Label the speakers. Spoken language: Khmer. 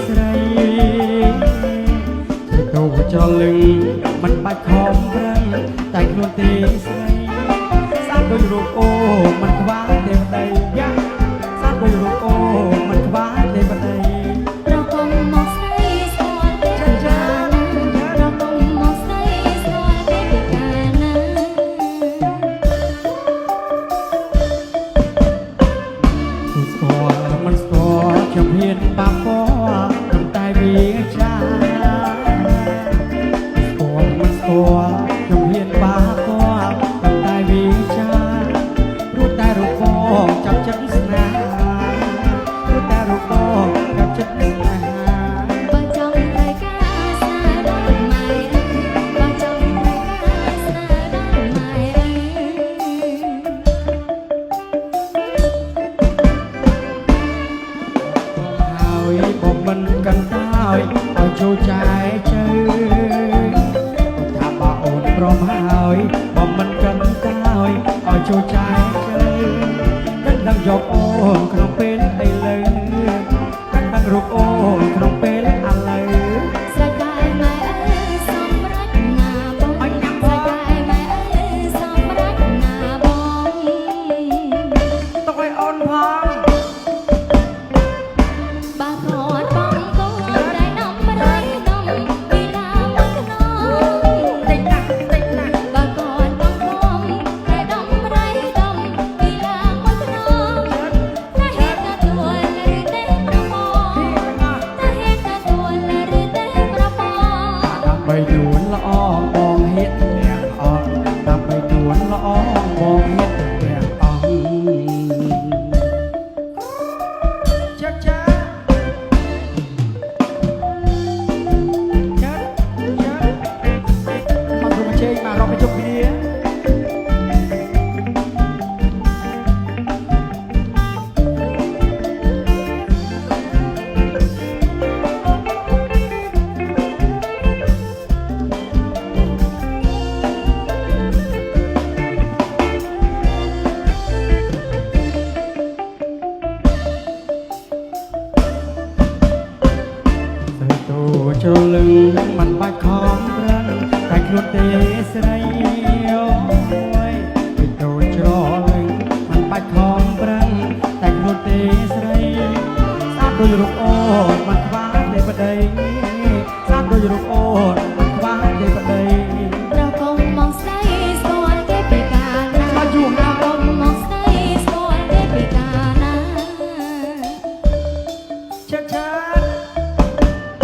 Speaker 1: ស្រីទៅចលឹងមិនបាច់ខំប្រឹងតែខ្លួនទេស្រីសាប់ដូចរូបអូមិនខ្វល់ទេប្តីយ៉ាសាប់ដូចរូបអូមិនខ្វល់ទេប្តី
Speaker 2: រកុំមកស្រីស្គាល់ទេពីកាលណារកុំមកស្រីស្គាល់ទេពីកាលណា
Speaker 1: ស្គាល់មិនស្គាល់ខ្ញុំហ៊ានបាក់ពាល់ប៉ុន្តែវាចាស្គាល់មិនស្គាល់ខ្ញុំហ៊ានបាក់ពាល់ប៉ុន្តែវាចាព្រោះតែរូបបងចាប់ចិត្តស្នេហាព្រោះតែរូបបងចាប់ចិត្តស្នេហា
Speaker 2: បើចង់ត្រូវការស្នេហ៍ដល់ម៉ែបើចង់ត្រូវការស្នេហ៍ដល់ម៉ែ
Speaker 1: ហើយបងមិនកាន់តែឲ្យចូលចែកជើថាបើអូនព្រមហើយបងមិនកាន់តែឲ្យចូលចែកជើមិនដឹងយកអូនក្នុងពេលឥឡូវមិនដឹងរូបអូនក្នុងពេលឥឡូវ
Speaker 2: ស្រេចតែម៉ែអើយសម្រាប់ណាបងស្រេចតែម៉ែអើយសម្រាប់ណាបង
Speaker 1: ទុកឲ្យអូនផង
Speaker 2: បើគាត់បងកូនដែលដំរីដំពីឡាមកខ្នង
Speaker 1: តិចណាស់តិចណាស់
Speaker 2: បើគាត់បងកូនដែលដំរីដំពីឡាមកខ្នងតែហេតុទទួលឬទេប្រមតែហេតុទទួលឬទេប្រម
Speaker 1: ដើម្បីនួនល្អបងហេតុទាំងអស់ដើម្បីនួនល្អបងហេតុទាំងអស់ចាចាចាចាមករួមជើងមករកទៅជុំគ្នាជ្រលឹងមិនបាច់ខំប្រឹងតែខ្លួនទេស្រីអូយពីទៅជ្រលឹងមិនបាច់ខំប្រឹងតែខ្លួនទេស្រីស្អាតដូចរូបអូនមិន